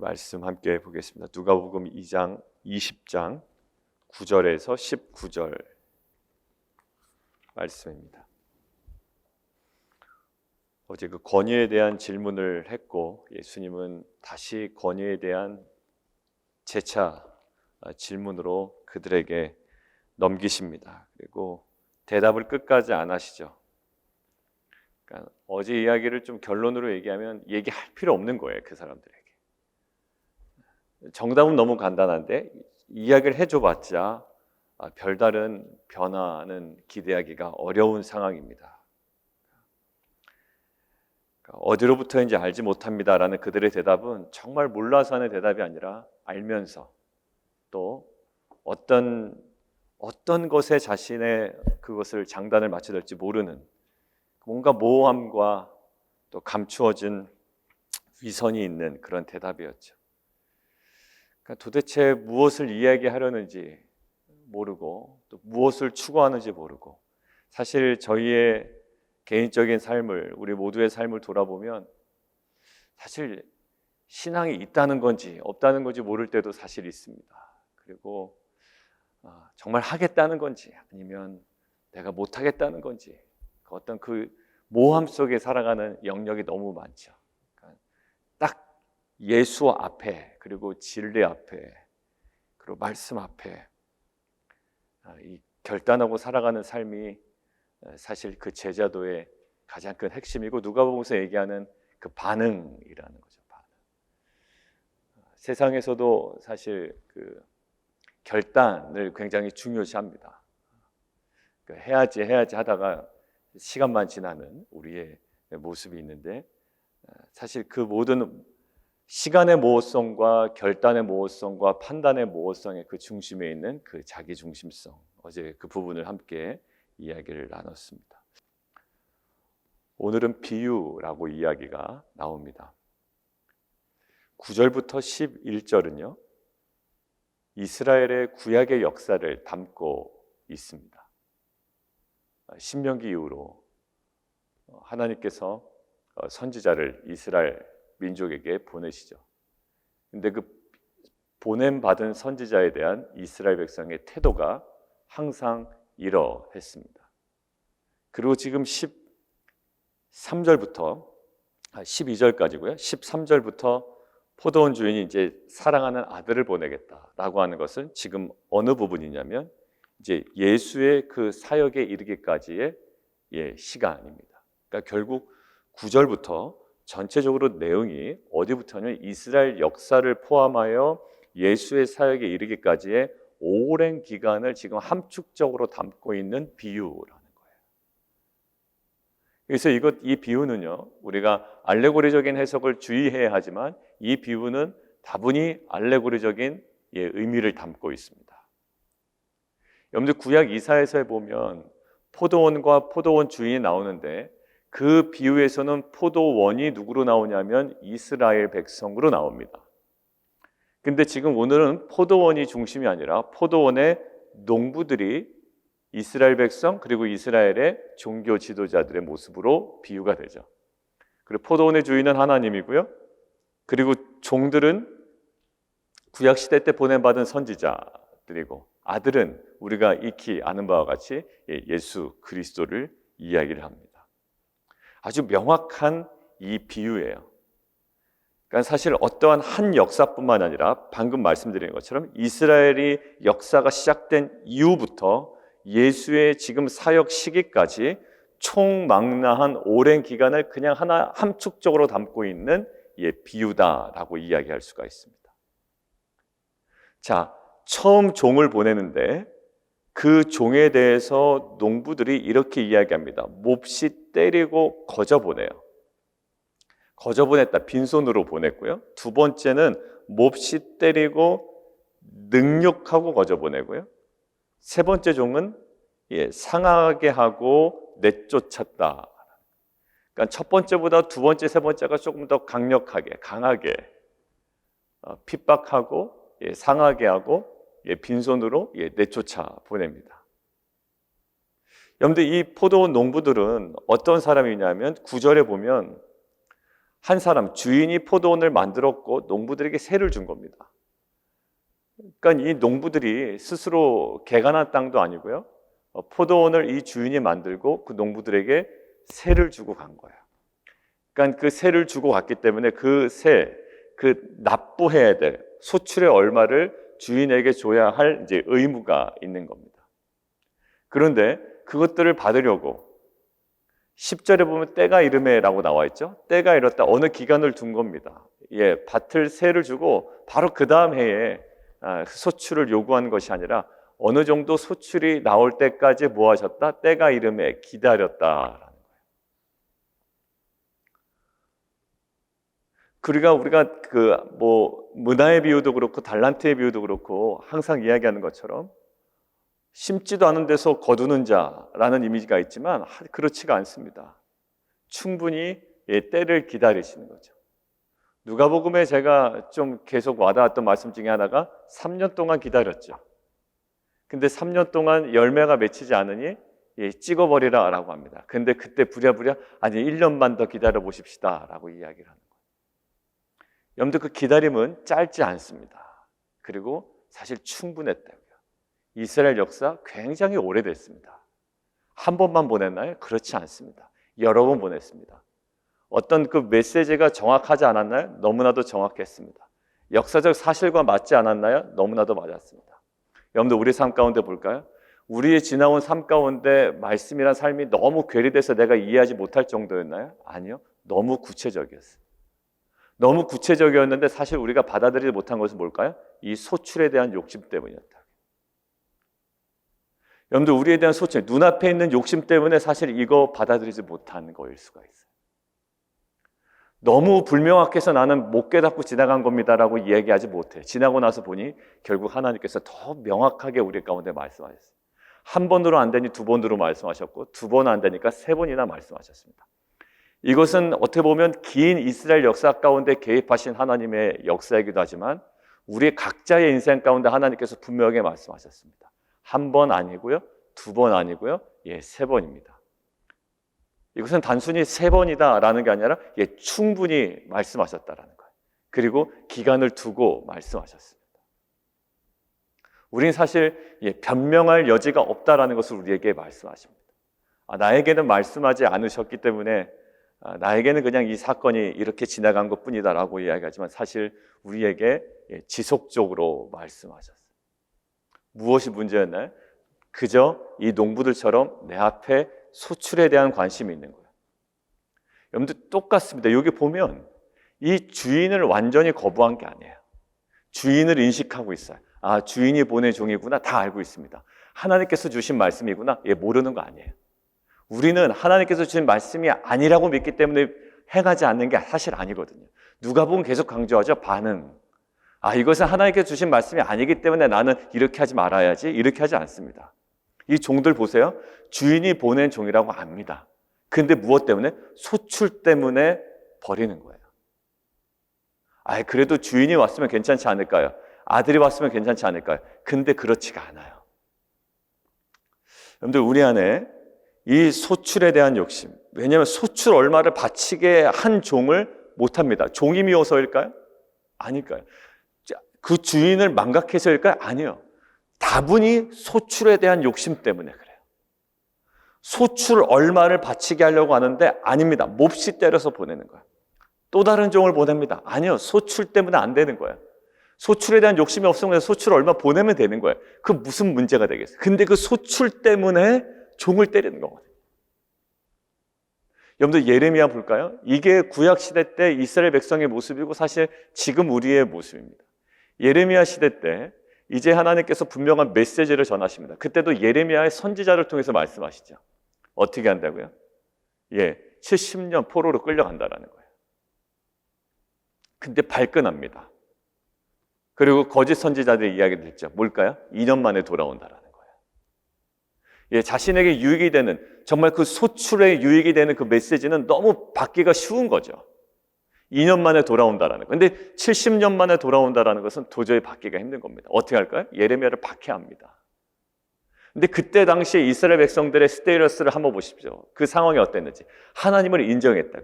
말씀 함께 보겠습니다. 누가복음 2장 20장 9절에서 19절 말씀입니다. 어제 그 권위에 대한 질문을 했고 예수님은 다시 권위에 대한 재차 질문으로 그들에게 넘기십니다. 그리고 대답을 끝까지 안 하시죠. 그러니까 어제 이야기를 좀 결론으로 얘기하면 얘기할 필요 없는 거예요. 그 사람들에게. 정답은 너무 간단한데 이야기를 해줘봤자 별다른 변화는 기대하기가 어려운 상황입니다. 어디로부터인지 알지 못합니다라는 그들의 대답은 정말 몰라서 하는 대답이 아니라 알면서 또 어떤 것에 자신의 그것을 장단을 맞춰야 될지 모르는 뭔가 모호함과 또 감추어진 위선이 있는 그런 대답이었죠. 그러니까 도대체 무엇을 이야기하려는지 모르고 또 무엇을 추구하는지 모르고 사실 저희의 개인적인 삶을 우리 모두의 삶을 돌아보면 사실 신앙이 있다는 건지 없다는 건지 모를 때도 사실 있습니다. 그리고 정말 하겠다는 건지 아니면 내가 못하겠다는 건지 어떤 그 모함 속에 살아가는 영역이 너무 많죠. 그러니까 딱 예수 앞에 그리고 진리 앞에 그리고 말씀 앞에 이 결단하고 살아가는 삶이 사실 그 제자도의 가장 큰 핵심이고 누가복음에서 얘기하는 그 반응이라는 거죠. 반응. 세상에서도 사실 그 결단을 굉장히 중요시합니다. 해야지 하다가 시간만 지나는 우리의 모습이 있는데 사실 그 모든 시간의 모호성과 결단의 모호성과 판단의 모호성의 그 중심에 있는 그 자기 중심성 어제 그 부분을 함께 이야기를 나눴습니다. 오늘은 비유라고 이야기가 나옵니다. 9절부터 11절은요 이스라엘의 구약의 역사를 담고 있습니다. 신명기 이후로 하나님께서 선지자를 이스라엘 민족에게 보내시죠. 근데 그 보냄받은 선지자에 대한 이스라엘 백성의 태도가 항상 이러했습니다. 그리고 지금 13절부터 12절까지고요. 13절부터 포도원 주인이 이제 사랑하는 아들을 보내겠다라고 하는 것은 지금 어느 부분이냐면 이제 예수의 그 사역에 이르기까지의 시간입니다. 그러니까 결국 9절부터 전체적으로 내용이 어디부터냐면 이스라엘 역사를 포함하여 예수의 사역에 이르기까지의 오랜 기간을 지금 함축적으로 담고 있는 비유라는 거예요. 그래서 이 비유는요, 우리가 알레고리적인 해석을 주의해야 하지만 이 비유는 다분히 알레고리적인 의미를 담고 있습니다. 여러분들 구약 이사야서에 보면 포도원과 포도원 주인이 나오는데 그 비유에서는 포도원이 누구로 나오냐면 이스라엘 백성으로 나옵니다. 근데 지금 오늘은 포도원이 중심이 아니라 포도원의 농부들이 이스라엘 백성 그리고 이스라엘의 종교 지도자들의 모습으로 비유가 되죠. 그리고 포도원의 주인은 하나님이고요. 그리고 종들은 구약시대 때 보냄받은 선지자들이고 아들은 우리가 익히 아는 바와 같이 예수 그리스도를 이야기를 합니다. 아주 명확한 이 비유예요. 그러니까 사실 어떠한 한 역사뿐만 아니라 방금 말씀드린 것처럼 이스라엘이 역사가 시작된 이후부터 예수의 지금 사역 시기까지 총망라한 오랜 기간을 그냥 하나 함축적으로 담고 있는 비유다라고 이야기할 수가 있습니다. 자, 처음 종을 보내는데 그 종에 대해서 농부들이 이렇게 이야기합니다. 몹시 때리고 거저보내요. 거저보냈다. 빈손으로 보냈고요. 두 번째는 몹시 때리고 능욕하고 거저보내고요. 세 번째 종은 상하게 하고 내쫓았다. 그러니까 첫 번째보다 두 번째, 세 번째가 조금 더 강력하게, 강하게 핍박하고 상하게 하고 빈손으로 내쫓아 보냅니다. 여러분들 이 포도원 농부들은 어떤 사람이냐면 9절에 보면 한 사람, 주인이 포도원을 만들었고 농부들에게 세를 준 겁니다. 그러니까 이 농부들이 스스로 개간한 땅도 아니고요. 포도원을 이 주인이 만들고 그 농부들에게 세를 주고 간 거예요. 그러니까 그 세를 주고 갔기 때문에 그 세, 그 납부해야 될 소출의 얼마를 주인에게 줘야 할 이제 의무가 있는 겁니다. 그런데 그것들을 받으려고 10절에 보면 때가 이르매라고 나와 있죠. 때가 이렇다. 어느 기간을 둔 겁니다. 예, 밭을 세를 주고 바로 그 다음 해에 소출을 요구한 것이 아니라 어느 정도 소출이 나올 때까지 뭐 하셨다? 때가 이르매 기다렸다라는 거예요. 우리가 그 뭐 문화의 비유도 그렇고 달란트의 비유도 그렇고 항상 이야기하는 것처럼 심지도 않은 데서 거두는 자라는 이미지가 있지만 그렇지가 않습니다. 충분히 때를 기다리시는 거죠. 누가복음에 제가 좀 계속 와닿았던 말씀 중에 하나가 3년 동안 기다렸죠. 근데 3년 동안 열매가 맺히지 않으니 찍어버리라 라고 합니다. 근데 그때 부랴부랴 아니 1년만 더 기다려 보십시다 라고 이야기를 하는 거예요. 여러분들 그 기다림은 짧지 않습니다. 그리고 사실 충분했다고요. 이스라엘 역사 굉장히 오래됐습니다. 한 번만 보냈나요? 그렇지 않습니다. 여러 번 보냈습니다. 어떤 그 메시지가 정확하지 않았나요? 너무나도 정확했습니다. 역사적 사실과 맞지 않았나요? 너무나도 맞았습니다. 여러분들 우리 삶 가운데 볼까요? 우리의 지나온 삶 가운데 말씀이란 삶이 너무 괴리돼서 내가 이해하지 못할 정도였나요? 아니요. 너무 구체적이었어요. 너무 구체적이었는데 사실 우리가 받아들이지 못한 것은 뭘까요? 이 소출에 대한 욕심 때문이었다. 여러분들 우리에 대한 소출, 눈앞에 있는 욕심 때문에 사실 이거 받아들이지 못한 거일 수가 있어요. 너무 불명확해서 나는 못 깨닫고 지나간 겁니다라고 이야기하지 못해. 지나고 나서 보니 결국 하나님께서 더 명확하게 우리 가운데 말씀하셨어요. 한 번으로 안 되니 두 번으로 말씀하셨고 두 번 안 되니까 세 번이나 말씀하셨습니다. 이것은 어떻게 보면 긴 이스라엘 역사 가운데 개입하신 하나님의 역사이기도 하지만 우리 각자의 인생 가운데 하나님께서 분명하게 말씀하셨습니다. 한 번 아니고요, 두 번 아니고요, 세 번입니다. 이것은 단순히 세 번이다라는 게 아니라 충분히 말씀하셨다라는 거예요. 그리고 기간을 두고 말씀하셨습니다. 우리는 사실 변명할 여지가 없다라는 것을 우리에게 말씀하십니다. 나에게는 말씀하지 않으셨기 때문에 나에게는 그냥 이 사건이 이렇게 지나간 것뿐이다라고 이야기하지만 사실 우리에게 지속적으로 말씀하셨어요. 무엇이 문제였나요? 그저 이 농부들처럼 내 앞에 소출에 대한 관심이 있는 거예요. 여러분들 똑같습니다. 여기 보면 이 주인을 완전히 거부한 게 아니에요. 주인을 인식하고 있어요. 주인이 보낸 종이구나. 다 알고 있습니다. 하나님께서 주신 말씀이구나. 모르는 거 아니에요. 우리는 하나님께서 주신 말씀이 아니라고 믿기 때문에 행하지 않는 게 사실 아니거든요. 누가복음 계속 강조하죠. 반응. 이것은 하나님께서 주신 말씀이 아니기 때문에 나는 이렇게 하지 말아야지. 이렇게 하지 않습니다. 이 종들 보세요. 주인이 보낸 종이라고 압니다. 근데 무엇 때문에? 소출 때문에 버리는 거예요. 그래도 주인이 왔으면 괜찮지 않을까요? 아들이 왔으면 괜찮지 않을까요? 근데 그렇지가 않아요. 여러분들 우리 안에 이 소출에 대한 욕심, 왜냐하면 소출 얼마를 바치게 한 종을 못합니다. 종이 미워서일까요? 아닐까요? 그 주인을 망각해서일까요? 아니요. 다분히 소출에 대한 욕심 때문에 그래요. 소출 얼마를 바치게 하려고 하는데 아닙니다. 몹시 때려서 보내는 거예요. 또 다른 종을 보냅니다. 아니요. 소출 때문에 안 되는 거예요. 소출에 대한 욕심이 없으면 소출 얼마 보내면 되는 거예요. 그 무슨 문제가 되겠어요? 근데 그 소출 때문에 종을 때리는 거거든요. 여러분들 예레미야 볼까요? 이게 구약 시대 때 이스라엘 백성의 모습이고 사실 지금 우리의 모습입니다. 예레미야 시대 때 이제 하나님께서 분명한 메시지를 전하십니다. 그때도 예레미야의 선지자를 통해서 말씀하시죠. 어떻게 한다고요? 70년 포로로 끌려간다라는 거예요. 근데 발끈합니다. 그리고 거짓 선지자들의 이야기를 듣죠. 뭘까요? 2년 만에 돌아온다라는 거예요. 자신에게 유익이 되는, 정말 그 소출에 유익이 되는 그 메시지는 너무 받기가 쉬운 거죠. 2년 만에 돌아온다라는 거. 근데 70년 만에 돌아온다라는 것은 도저히 받기가 힘든 겁니다. 어떻게 할까요? 예레미야를 박해합니다. 근데 그때 당시에 이스라엘 백성들의 스테이러스를 한번 보십시오. 그 상황이 어땠는지. 하나님을 인정했다.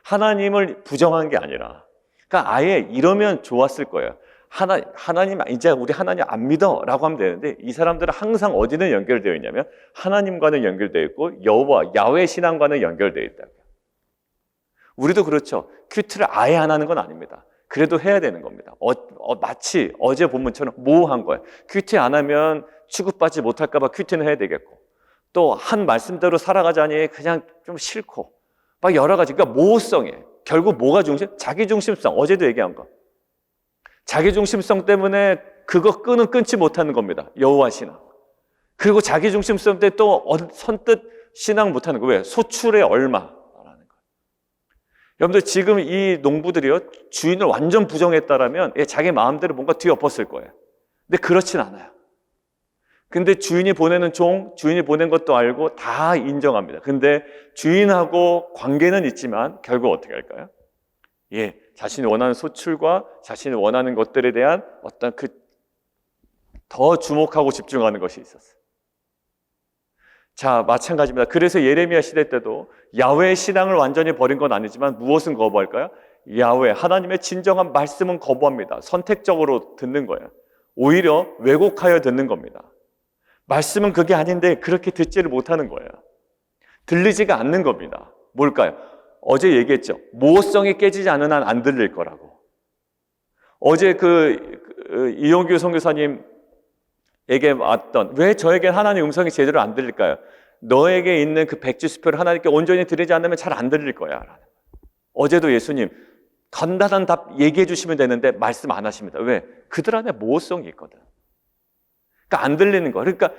하나님을 부정한 게 아니라, 그러니까 아예 이러면 좋았을 거예요. 하나님, 이제 우리 하나님 안 믿어 라고 하면 되는데, 이 사람들은 항상 어디는 연결되어 있냐면 하나님과는 연결되어 있고 여호와, 야훼 신앙과는 연결되어 있다고요. 우리도 그렇죠. 큐티를 아예 안 하는 건 아닙니다. 그래도 해야 되는 겁니다. 마치 어제 본문처럼 모호한 거예요. 큐티 안 하면 취급받지 못할까 봐 큐티는 해야 되겠고, 또 한 말씀대로 살아가자니 그냥 좀 싫고, 막 여러 가지. 그러니까 모호성이에요. 결국 뭐가 중심? 자기중심성. 어제도 얘기한 거. 자기중심성 때문에 그거 끊지 못하는 겁니다. 여호와 신앙. 그리고 자기중심성 때 또 선뜻 신앙 못하는 거. 왜? 소출의 얼마라는 거예요. 여러분들 지금 이 농부들이요, 주인을 완전 부정했다라면 자기 마음대로 뭔가 뒤엎었을 거예요. 근데 그렇진 않아요. 근데 주인이 보내는 주인이 보낸 것도 알고 다 인정합니다. 근데 주인하고 관계는 있지만 결국 어떻게 할까요? 자신이 원하는 소출과 자신이 원하는 것들에 대한 어떤 더 주목하고 집중하는 것이 있었어요. 자, 마찬가지입니다. 그래서 예레미야 시대 때도 야훼 신앙을 완전히 버린 건 아니지만 무엇은 거부할까요? 야훼, 하나님의 진정한 말씀은 거부합니다. 선택적으로 듣는 거예요. 오히려 왜곡하여 듣는 겁니다. 말씀은 그게 아닌데 그렇게 듣지를 못하는 거예요. 들리지가 않는 겁니다. 뭘까요? 어제 얘기했죠. 모호성이 깨지지 않은 한 안 들릴 거라고. 어제 이용규 선교사님에게 왔던, 왜 저에겐 하나님의 음성이 제대로 안 들릴까요? 너에게 있는 그 백지수표를 하나님께 온전히 드리지 않으면 잘 안 들릴 거야. 어제도 예수님 간단한 답 얘기해 주시면 되는데 말씀 안 하십니다. 왜? 그들 안에 모호성이 있거든. 그러니까 안 들리는 거. 그러니까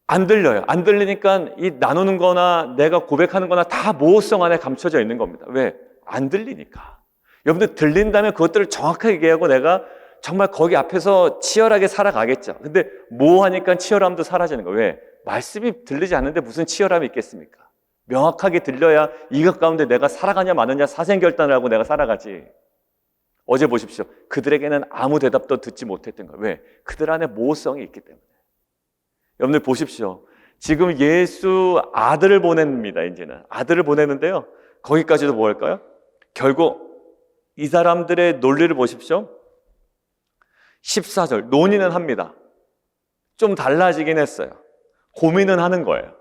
안 들려요. 안 들리니까 이 나누는 거나 내가 고백하는 거나 다 모호성 안에 감춰져 있는 겁니다. 왜? 안 들리니까. 여러분들 들린다면 그것들을 정확하게 얘기하고 내가 정말 거기 앞에서 치열하게 살아가겠죠. 근데 모호하니까 치열함도 사라지는 거예요. 왜? 말씀이 들리지 않는데 무슨 치열함이 있겠습니까? 명확하게 들려야 이것 가운데 내가 살아가냐 마느냐 사생결단을 하고 내가 살아가지. 어제 보십시오. 그들에게는 아무 대답도 듣지 못했던 거예요. 왜? 그들 안에 모호성이 있기 때문에. 여러분들 보십시오. 지금 예수 아들을 보냅니다. 이제는 아들을 보내는데요, 거기까지도 뭐 할까요? 결국 이 사람들의 논리를 보십시오. 14절 논의는 합니다. 좀 달라지긴 했어요. 고민은 하는 거예요.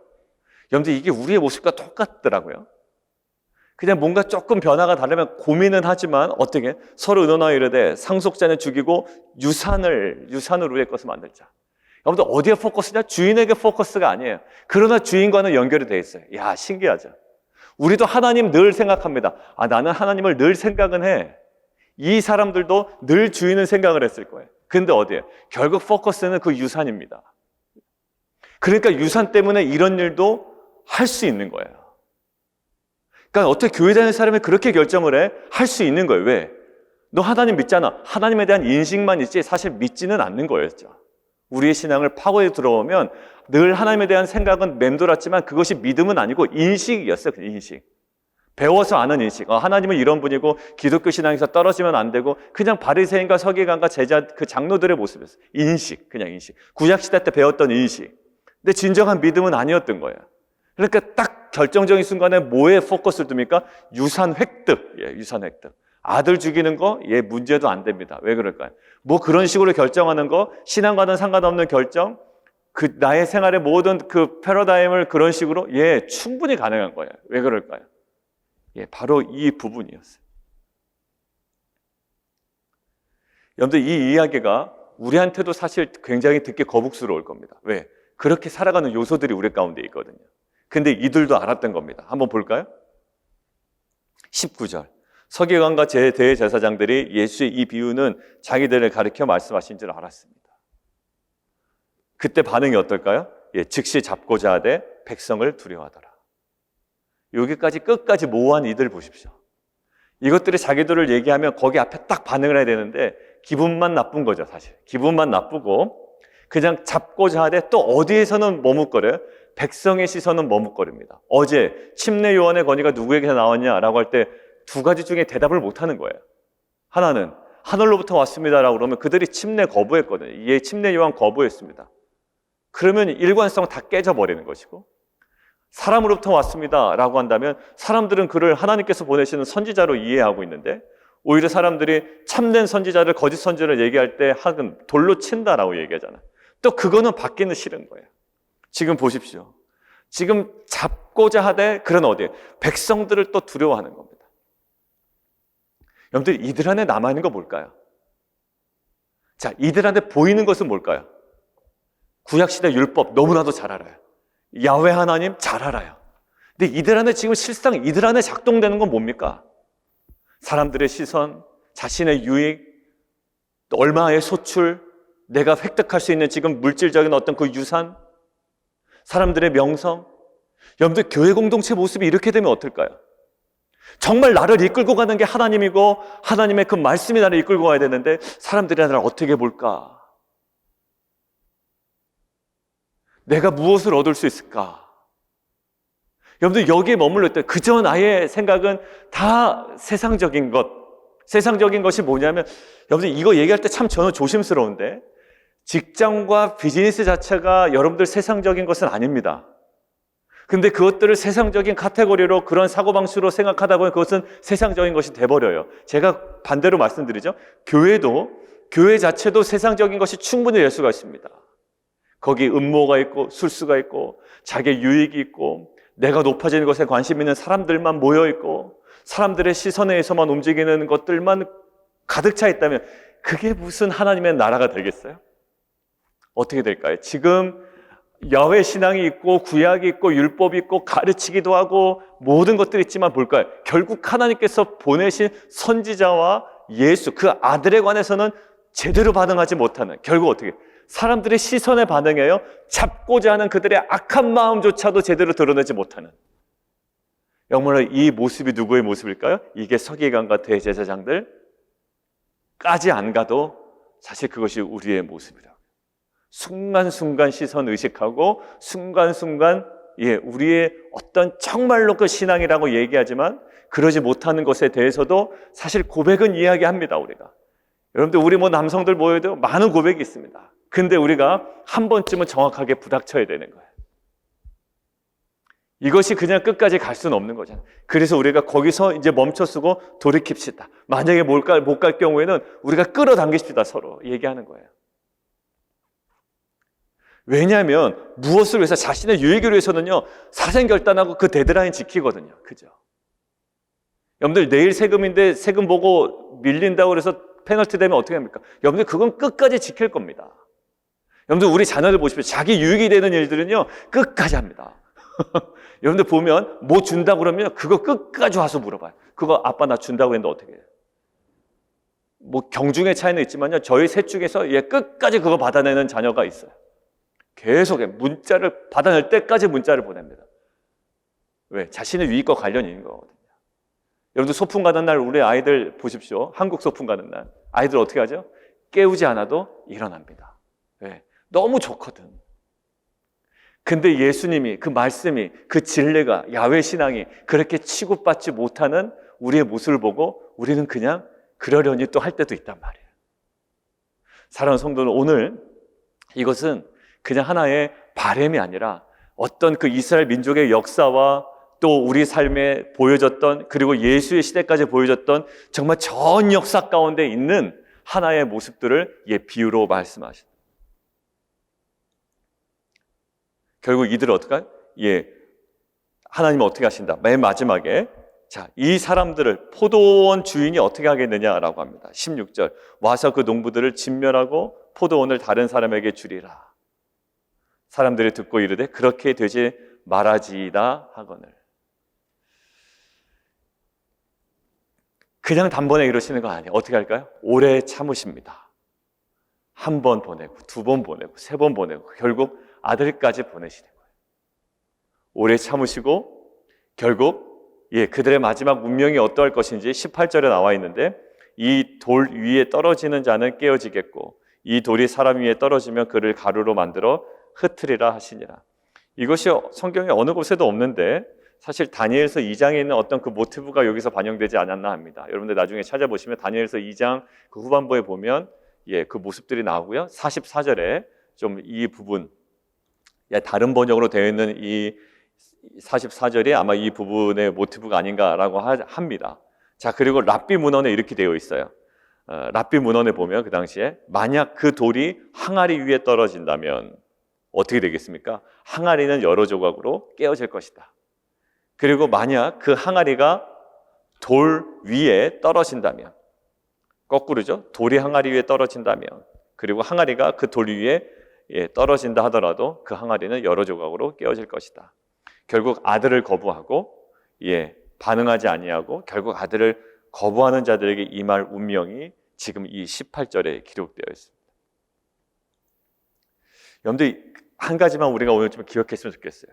여러분들 이게 우리의 모습과 똑같더라고요. 그냥 뭔가 조금 변화가 다르면 고민은 하지만 어떻게 서로 의논하여 이르되 상속자는 죽이고 유산을 우리의 것을 만들자. 여러분들 어디에 포커스냐? 주인에게 포커스가 아니에요. 그러나 주인과는 연결이 돼 있어요. 야, 신기하죠? 우리도 하나님 늘 생각합니다. 나는 하나님을 늘 생각은 해. 이 사람들도 늘 주인은 생각을 했을 거예요. 근데 어디에? 결국 포커스는 그 유산입니다. 그러니까 유산 때문에 이런 일도 할 수 있는 거예요. 그러니까 어떻게 교회 다니는 사람이 그렇게 결정을 해? 할 수 있는 거예요. 왜? 너 하나님 믿잖아. 하나님에 대한 인식만 있지 사실 믿지는 않는 거였죠. 우리의 신앙을 파고에 들어오면 늘 하나님에 대한 생각은 맴돌았지만 그것이 믿음은 아니고 인식이었어요. 그 인식. 배워서 아는 인식. 하나님은 이런 분이고 기독교 신앙에서 떨어지면 안 되고 그냥 바리새인과 서기관과 제자 그 장로들의 모습이었어요. 인식, 그냥 인식. 구약 시대 때 배웠던 인식. 근데 진정한 믿음은 아니었던 거예요. 그러니까 딱 결정적인 순간에 뭐에 포커스를 둡니까? 유산 획득. 유산 획득. 아들 죽이는 거, 문제도 안 됩니다. 왜 그럴까요? 뭐 그런 식으로 결정하는 거, 신앙과는 상관없는 결정, 나의 생활의 모든 그 패러다임을 그런 식으로, 충분히 가능한 거예요. 왜 그럴까요? 바로 이 부분이었어요. 여러분들 이 이야기가 우리한테도 사실 굉장히 듣기 거북스러울 겁니다. 왜? 그렇게 살아가는 요소들이 우리 가운데 있거든요. 근데 이들도 알았던 겁니다. 한번 볼까요? 19절. 서기관과 대제사장들이 예수의 이 비유는 자기들을 가리켜 말씀하신 줄 알았습니다. 그때 반응이 어떨까요? 즉시 잡고자 하되 백성을 두려워하더라. 여기까지 끝까지 모호한 이들 보십시오. 이것들이 자기들을 얘기하면 거기 앞에 딱 반응을 해야 되는데 기분만 나쁜 거죠, 사실. 기분만 나쁘고 그냥 잡고자 하되 또 어디에서는 머뭇거려요? 백성의 시선은 머뭇거립니다. 어제 침례 요한의 건의가 누구에게서 나왔냐라고 할 때 두 가지 중에 대답을 못하는 거예요. 하나는 하늘로부터 왔습니다라고 그러면 그들이 침례 거부했거든요. 침례 요한 거부했습니다. 그러면 일관성 다 깨져버리는 것이고, 사람으로부터 왔습니다 라고 한다면 사람들은 그를 하나님께서 보내시는 선지자로 이해하고 있는데, 오히려 사람들이 참된 선지자를 거짓 선지자를 얘기할 때 학은 돌로 친다라고 얘기하잖아요. 또 그거는 받기는 싫은 거예요. 지금 보십시오. 지금 잡고자 하되, 그런 어디에 백성들을 또 두려워하는 겁니다. 여러분들, 이들 안에 남아있는 거 뭘까요? 자, 이들 안에 보이는 것은 뭘까요? 구약시대 율법 너무나도 잘 알아요. 야훼 하나님 잘 알아요. 근데 이들 안에 지금 실상 이들 안에 작동되는 건 뭡니까? 사람들의 시선, 자신의 유익, 또 얼마의 소출, 내가 획득할 수 있는 지금 물질적인 어떤 그 유산, 사람들의 명성. 여러분들, 교회 공동체 모습이 이렇게 되면 어떨까요? 정말 나를 이끌고 가는 게 하나님이고 하나님의 그 말씀이 나를 이끌고 가야 되는데 사람들이 나를 어떻게 볼까? 내가 무엇을 얻을 수 있을까? 여러분들, 여기에 머물러 있다. 그저 나의 생각은 다 세상적인 것. 세상적인 것이 뭐냐면, 여러분들 이거 얘기할 때 참 저는 조심스러운데, 직장과 비즈니스 자체가 여러분들 세상적인 것은 아닙니다. 근데 그것들을 세상적인 카테고리로 그런 사고방식으로 생각하다 보면 그것은 세상적인 것이 돼버려요. 제가 반대로 말씀드리죠. 교회 자체도 세상적인 것이 충분히 될 수가 있습니다. 거기 음모가 있고 술수가 있고 자기의 유익이 있고 내가 높아지는 것에 관심 있는 사람들만 모여있고 사람들의 시선에 의해서만 움직이는 것들만 가득 차 있다면 그게 무슨 하나님의 나라가 되겠어요? 어떻게 될까요? 지금 야훼 신앙이 있고 구약이 있고 율법이 있고 가르치기도 하고 모든 것들이 있지만 볼까요? 결국 하나님께서 보내신 선지자와 예수, 그 아들에 관해서는 제대로 반응하지 못하는, 결국 어떻게? 사람들의 시선에 반응해요. 잡고자 하는 그들의 악한 마음조차도 제대로 드러내지 못하는. 영문으로 이 모습이 누구의 모습일까요? 이게 서기관과 대제사장들까지 안 가도 사실 그것이 우리의 모습이라고. 순간순간 시선 의식하고 순간순간 우리의 어떤 정말로 그 신앙이라고 얘기하지만 그러지 못하는 것에 대해서도 사실 고백은 이야기합니다. 우리가. 여러분들, 우리 남성들 모여도 많은 고백이 있습니다. 근데 우리가 한 번쯤은 정확하게 부닥쳐야 되는 거예요. 이것이 그냥 끝까지 갈 수는 없는 거잖아요. 그래서 우리가 거기서 이제 멈춰서고 돌이킵시다. 만약에 못 갈 경우에는 우리가 끌어당깁시다. 서로 얘기하는 거예요. 왜냐하면 무엇을 위해서, 자신의 유익을 위해서는요, 사생결단하고 그 데드라인 지키거든요. 그죠? 여러분들, 내일 세금인데 세금 보고 밀린다고 그래서 페널티 되면 어떻게 합니까? 여러분들, 그건 끝까지 지킬 겁니다. 여러분들, 우리 자녀들 보십시오. 자기 유익이 되는 일들은요, 끝까지 합니다. 여러분들 보면 뭐 준다고 그러면 그거 끝까지 와서 물어봐요. 그거 아빠 나 준다고 했는데 어떻게 해요? 뭐 경중의 차이는 있지만요, 저희 셋 중에서 끝까지 그거 받아내는 자녀가 있어요. 계속 문자를 받아낼 때까지 문자를 보냅니다. 왜? 자신의 유익과 관련이 있는 거거든요. 여러분들, 소풍 가는 날 우리 아이들 보십시오. 한국 소풍 가는 날 아이들 어떻게 하죠? 깨우지 않아도 일어납니다. 왜? 너무 좋거든. 근데 예수님이, 그 말씀이, 그 진리가, 야훼 신앙이 그렇게 취급받지 못하는 우리의 모습을 보고 우리는 그냥 그러려니 또 할 때도 있단 말이에요. 사랑하는 성도는, 오늘 이것은 그냥 하나의 바램이 아니라 어떤 그 이스라엘 민족의 역사와 또 우리 삶에 보여졌던, 그리고 예수의 시대까지 보여졌던 정말 전 역사 가운데 있는 하나의 모습들을 비유로 말씀하십니다. 결국 이들은 어떡할까요? 하나님은 어떻게 하신다? 맨 마지막에, 자, 이 사람들을 포도원 주인이 어떻게 하겠느냐라고 합니다. 16절. 와서 그 농부들을 진멸하고 포도원을 다른 사람에게 주리라. 사람들이 듣고 이르되 그렇게 되지 말아지이다 하거늘. 그냥 단번에 이러시는 거 아니에요. 어떻게 할까요? 오래 참으십니다. 한 번 보내고, 두 번 보내고, 세 번 보내고, 결국 아들까지 보내시는 거예요. 오래 참으시고 결국 그들의 마지막 운명이 어떠할 것인지 18절에 나와 있는데, 이 돌 위에 떨어지는 자는 깨어지겠고 이 돌이 사람 위에 떨어지면 그를 가루로 만들어 흩으리라 하시니라. 이것이 성경에 어느 곳에도 없는데 사실 다니엘서 2장에 있는 어떤 그 모티브가 여기서 반영되지 않았나 합니다. 여러분들 나중에 찾아보시면 다니엘서 2장 그 후반부에 보면 그 모습들이 나오고요. 44절에 좀 이 부분, 다른 번역으로 되어 있는 이 44절이 아마 이 부분의 모티브가 아닌가라고 합니다. 자, 그리고 랍비 문헌에 이렇게 되어 있어요. 랍비 문헌에 보면 그 당시에 만약 그 돌이 항아리 위에 떨어진다면 어떻게 되겠습니까? 항아리는 여러 조각으로 깨어질 것이다. 그리고 만약 그 항아리가 돌 위에 떨어진다면, 거꾸로죠. 돌이 항아리 위에 떨어진다면, 그리고 항아리가 그 돌 위에 떨어진다 하더라도 그 항아리는 여러 조각으로 깨어질 것이다. 결국 아들을 거부하고 반응하지 아니하고 결국 아들을 거부하는 자들에게 임할 운명이 지금 이 18절에 기록되어 있습니다. 여러분들 한 가지만 우리가 오늘 좀 기억했으면 좋겠어요.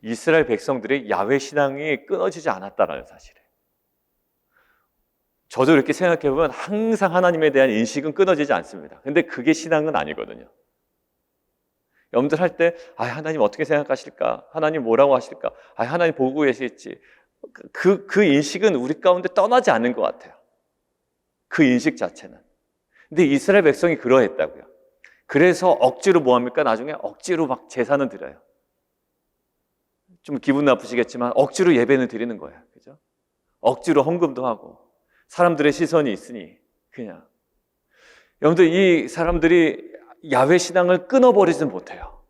이스라엘 백성들의 야훼 신앙이 끊어지지 않았다라는 사실이에요. 저도 이렇게 생각해 보면 항상 하나님에 대한 인식은 끊어지지 않습니다. 근데 그게 신앙은 아니거든요. 여러분들 할 때 하나님 어떻게 생각하실까? 하나님 뭐라고 하실까? 하나님 보고 계시겠지. 그 인식은 우리 가운데 떠나지 않는 것 같아요. 그 인식 자체는. 근데 이스라엘 백성이 그러했다고요. 그래서 억지로 뭐 합니까? 나중에 억지로 막 제사는 드려요. 좀 기분 나쁘시겠지만 억지로 예배는 드리는 거예요. 그죠? 억지로 헌금도 하고 사람들의 시선이 있으니 그냥. 여러분들 이 사람들이 야훼 신앙을 끊어버리지는 못해요.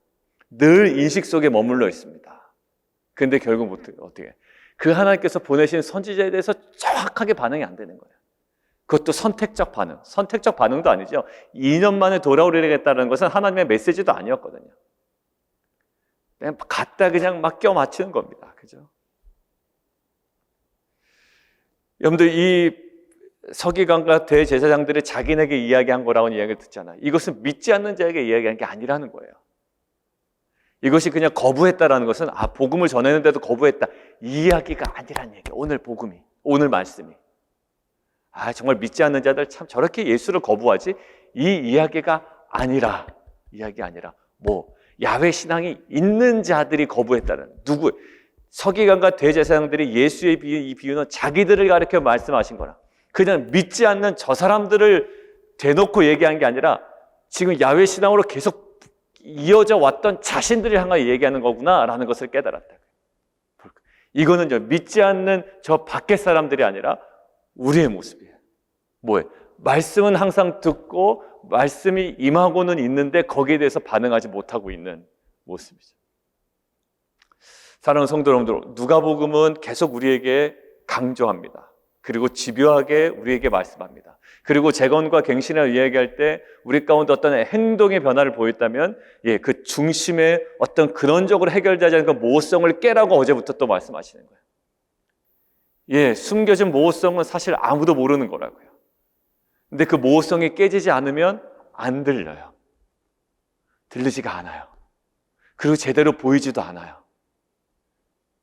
늘 인식 속에 머물러 있습니다. 근데 결국 어떻게? 그 하나님께서 보내신 선지자에 대해서 정확하게 반응이 안 되는 거예요. 그것도 선택적 반응. 선택적 반응도 아니죠. 2년 만에 돌아오려겠다는 것은 하나님의 메시지도 아니었거든요. 그냥 갖다 그냥 막 껴맞추는 겁니다. 그죠? 여러분들 이 서기관과 대제사장들이 자기네게 이야기한 거라고는 이야기를 듣잖아요. 이것은 믿지 않는 자에게 이야기한 게 아니라는 거예요. 이것이 그냥 거부했다라는 것은 복음을 전했는데도 거부했다 이 이야기가 아니라는 얘기예요. 오늘 복음이, 오늘 말씀이 정말 믿지 않는 자들 참 저렇게 예수를 거부하지? 이 이야기가 아니라 야훼 신앙이 있는 자들이 거부했다는 누구? 서기관과 대제사장들이 예수의 이 비유는 자기들을 가리켜 말씀하신 거라. 그냥 믿지 않는 저 사람들을 대놓고 얘기한 게 아니라 지금 야훼 신앙으로 계속 이어져 왔던 자신들을 향하여 얘기하는 거구나라는 것을 깨달았다. 이거는요, 믿지 않는 저 밖의 사람들이 아니라 우리의 모습이에요. 뭐예요? 말씀은 항상 듣고 말씀이 임하고는 있는데 거기에 대해서 반응하지 못하고 있는 모습이죠. 사랑하는 성도 여러분들, 누가복음은 계속 우리에게 강조합니다. 그리고 집요하게 우리에게 말씀합니다. 그리고 재건과 갱신을 이야기할 때 우리 가운데 어떤 행동의 변화를 보였다면 그 중심에 어떤 근원적으로 해결되지 않은 그 모호성을 깨라고 어제부터 또 말씀하시는 거예요. 숨겨진 모호성은 사실 아무도 모르는 거라고요. 근데 그 모호성이 깨지지 않으면 안 들려요. 들리지가 않아요. 그리고 제대로 보이지도 않아요.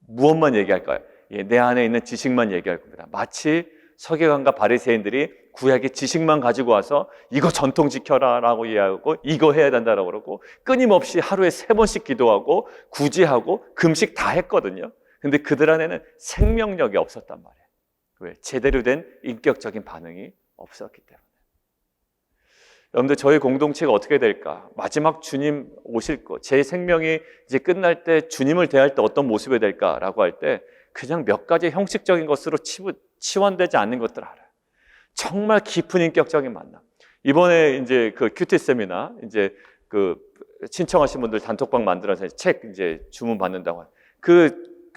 무엇만 얘기할까요? 내 안에 있는 지식만 얘기할 겁니다. 마치 서기관과 바리새인들이 구약의 지식만 가지고 와서 이거 전통 지켜라 라고 이야기하고 이거 해야 된다라고 그러고 끊임없이 하루에 3번씩 기도하고 구제하고 금식 다 했거든요. 근데 그들 안에는 생명력이 없었단 말이에요. 왜? 제대로 된 인격적인 반응이 없었기 때문에. 여러분들, 저희 공동체가 어떻게 될까? 마지막 주님 오실 거, 제 생명이 이제 끝날 때 주님을 대할 때 어떤 모습이 될까라고 할 때 그냥 몇 가지 형식적인 것으로 치환되지 않는 것들 알아요. 정말 깊은 인격적인 만남. 이번에 이제 그 큐티 세미나 이제 그 신청하신 분들 단톡방 만들어서 책 이제 주문 받는다고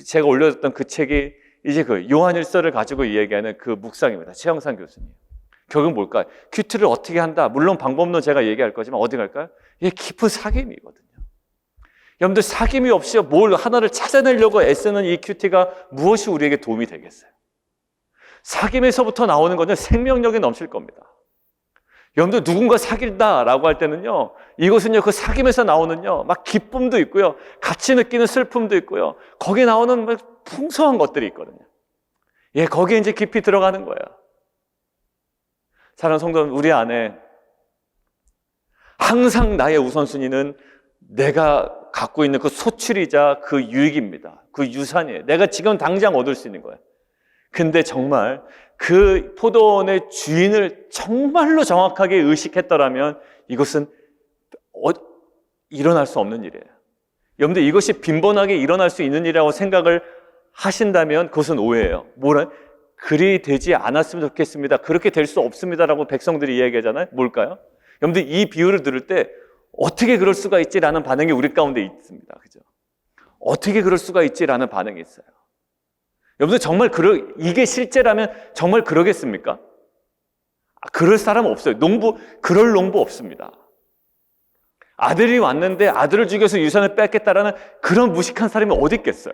제가 올려줬던 그 책이 이제 그 요한일서를 가지고 이야기하는 그 묵상입니다. 최영상 교수님. 결국은 뭘까요? 큐티를 어떻게 한다. 물론 방법론 제가 얘기할 거지만 어디 갈까요? 이게 깊은 사귐이거든요. 여러분들, 사귐이 없이 뭘 하나를 찾아내려고 애쓰는 이 큐티가 무엇이 우리에게 도움이 되겠어요? 사귐에서부터 나오는 것은 생명력이 넘칠 겁니다. 여러분들, 누군가 사귄다라고 할 때는요, 이것은요, 그 사귐에서 나오는요, 막 기쁨도 있고요, 같이 느끼는 슬픔도 있고요, 거기에 나오는 풍성한 것들이 있거든요. 거기에 이제 깊이 들어가는 거예요. 사랑하는 성도 여러분, 우리 안에 항상 나의 우선순위는 내가 갖고 있는 그 소출이자 그 유익입니다. 그 유산이에요. 내가 지금 당장 얻을 수 있는 거예요. 근데 정말 그 포도원의 주인을 정말로 정확하게 의식했더라면 이것은 일어날 수 없는 일이에요. 여러분들 이것이 빈번하게 일어날 수 있는 일이라고 생각을 하신다면 그것은 오해예요. 뭐라? 그리 되지 않았으면 좋겠습니다. 그렇게 될 수 없습니다라고 백성들이 이야기하잖아요. 뭘까요? 여러분들 이 비유를 들을 때 어떻게 그럴 수가 있지라는 반응이 우리 가운데 있습니다. 그죠? 어떻게 그럴 수가 있지라는 반응이 있어요. 여러분들 정말 이게 실제라면 정말 그러겠습니까? 그럴 사람은 없어요. 그럴 농부 없습니다. 아들이 왔는데 아들을 죽여서 유산을 뺏겠다라는 그런 무식한 사람이 어디 있겠어요?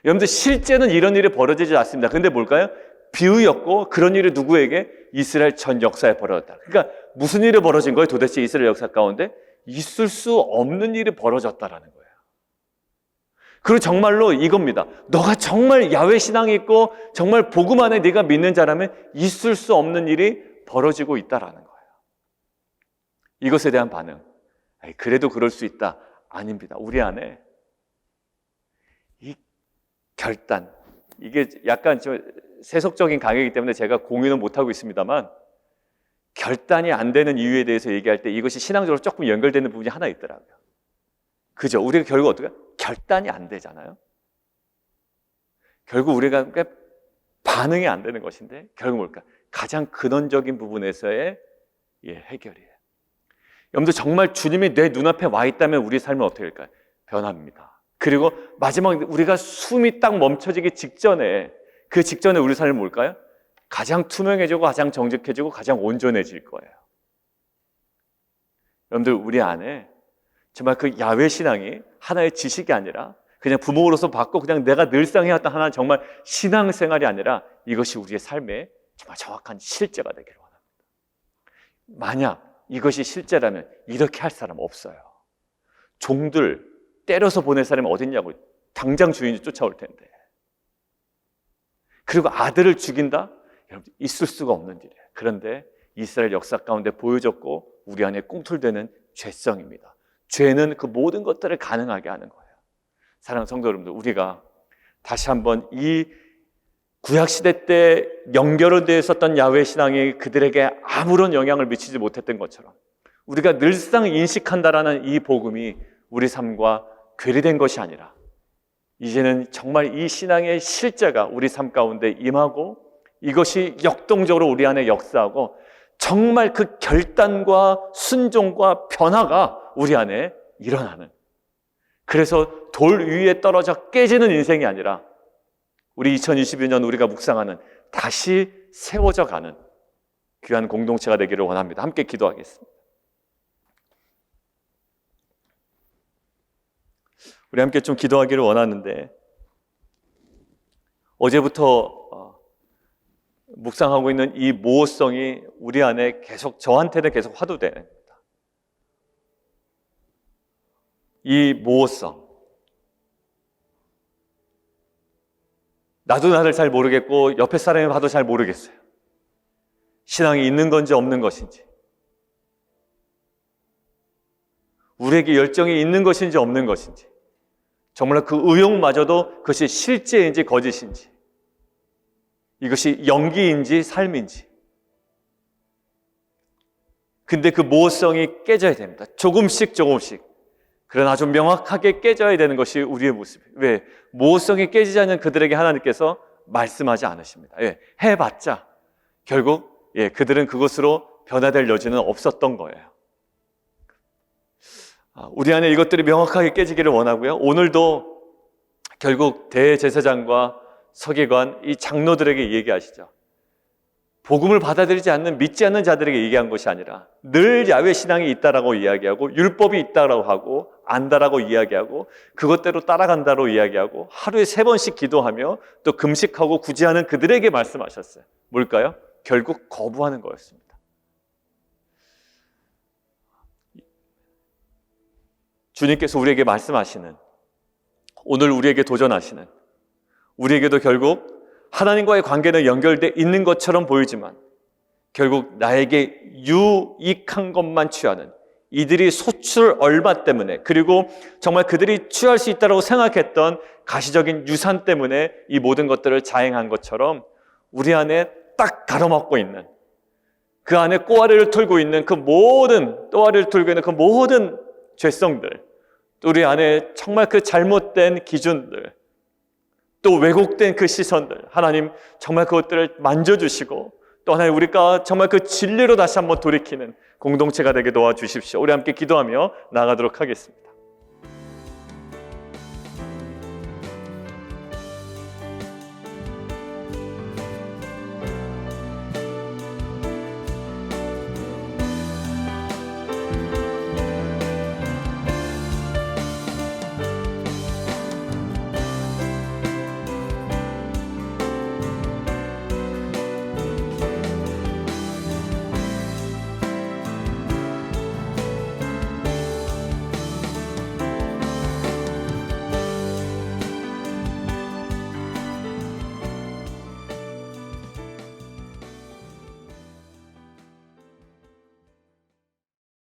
여러분들 실제는 이런 일이 벌어지지 않습니다. 근데 뭘까요? 비유였고 그런 일이 누구에게? 이스라엘 전 역사에 벌어졌다. 그러니까 무슨 일이 벌어진 거예요? 도대체 이스라엘 역사 가운데 있을 수 없는 일이 벌어졌다라는 거예요. 그리고 정말로 이겁니다. 너가 정말 야훼 신앙이 있고 정말 복음 안에 네가 믿는 자라면 있을 수 없는 일이 벌어지고 있다라는 거예요. 이것에 대한 반응. 그래도 그럴 수 있다. 아닙니다. 우리 안에 이 결단, 이게 약간 좀 세속적인 강의이기 때문에 제가 공유는 못하고 있습니다만 결단이 안 되는 이유에 대해서 얘기할 때 이것이 신앙적으로 조금 연결되는 부분이 하나 있더라고요. 그죠? 우리가 결국 어떻게 결단이 안 되잖아요. 결국 우리가 반응이 안 되는 것인데 결국 뭘까? 가장 근원적인 부분에서의 해결이에요. 여러분들 정말 주님이 내 눈앞에 와 있다면 우리 삶은 어떻게 될까요? 변합니다. 그리고 마지막 우리가 숨이 딱 멈춰지기 직전에 그 직전에 우리 삶은 뭘까요? 가장 투명해지고 가장 정직해지고 가장 온전해질 거예요. 여러분들 우리 안에 정말 그 야훼 신앙이 하나의 지식이 아니라 그냥 부모로서 받고 그냥 내가 늘상 해왔던 하나는 정말 신앙생활이 아니라 이것이 우리의 삶의 정말 정확한 실제가 되기를 원합니다. 만약 이것이 실제라면 이렇게 할 사람 없어요. 종들 때려서 보낼 사람이 어딨냐고 당장 주인이 쫓아올 텐데. 그리고 아들을 죽인다? 여러분 있을 수가 없는 일이에요. 그런데 이스라엘 역사 가운데 보여졌고 우리 안에 꿈틀대는 죄성입니다. 죄는 그 모든 것들을 가능하게 하는 거예요. 사랑하는 성도 여러분들, 우리가 다시 한번 이 구약시대 때 연결되어 있었던 야훼 신앙이 그들에게 아무런 영향을 미치지 못했던 것처럼 우리가 늘상 인식한다라는 이 복음이 우리 삶과 괴리된 것이 아니라 이제는 정말 이 신앙의 실제가 우리 삶 가운데 임하고 이것이 역동적으로 우리 안에 역사하고 정말 그 결단과 순종과 변화가 우리 안에 일어나는, 그래서 돌 위에 떨어져 깨지는 인생이 아니라 우리 2022년 우리가 묵상하는 다시 세워져 가는 귀한 공동체가 되기를 원합니다. 함께 기도하겠습니다. 우리 함께 좀 기도하기를 원하는데 어제부터 묵상하고 있는 이 모호성이 우리 안에 계속 저한테는 계속 화두되는 겁니다. 이 모호성, 나도 나를 잘 모르겠고 옆에 사람이 봐도 잘 모르겠어요. 신앙이 있는 건지 없는 것인지, 우리에게 열정이 있는 것인지 없는 것인지, 정말 그 의욕마저도 그것이 실제인지 거짓인지, 이것이 연기인지 삶인지. 근데 그 모호성이 깨져야 됩니다. 조금씩 조금씩. 그러나 아주 명확하게 깨져야 되는 것이 우리의 모습이에요. 왜? 모호성이 깨지지 않는 그들에게 하나님께서 말씀하지 않으십니다. 해봤자 결국 그들은 그것으로 변화될 여지는 없었던 거예요. 우리 안에 이것들이 명확하게 깨지기를 원하고요. 오늘도 결국 대제사장과 서기관, 이 장로들에게 얘기하시죠. 복음을 받아들이지 않는, 믿지 않는 자들에게 얘기한 것이 아니라 늘 야훼 신앙이 있다라고 이야기하고 율법이 있다라고 하고 안다라고 이야기하고 그것대로 따라간다로 이야기하고 하루에 3번씩 기도하며 또 금식하고 구제하는 그들에게 말씀하셨어요. 뭘까요? 결국 거부하는 거였습니다. 주님께서 우리에게 말씀하시는, 오늘 우리에게 도전하시는, 우리에게도 결국 하나님과의 관계는 연결되어 있는 것처럼 보이지만 결국 나에게 유익한 것만 취하는, 이들이 소출 얼마 때문에, 그리고 정말 그들이 취할 수 있다고 생각했던 가시적인 유산 때문에 이 모든 것들을 자행한 것처럼 우리 안에 딱 가로막고 있는, 그 안에 꼬아리를 틀고 있는 그 모든, 또아리를 틀고 있는 그 모든 죄성들, 또 우리 안에 정말 그 잘못된 기준들, 또 왜곡된 그 시선들, 하나님 정말 그것들을 만져주시고 또 하나님 우리가 정말 그 진리로 다시 한번 돌이키는 공동체가 되게 도와주십시오. 우리 함께 기도하며 나아가도록 하겠습니다.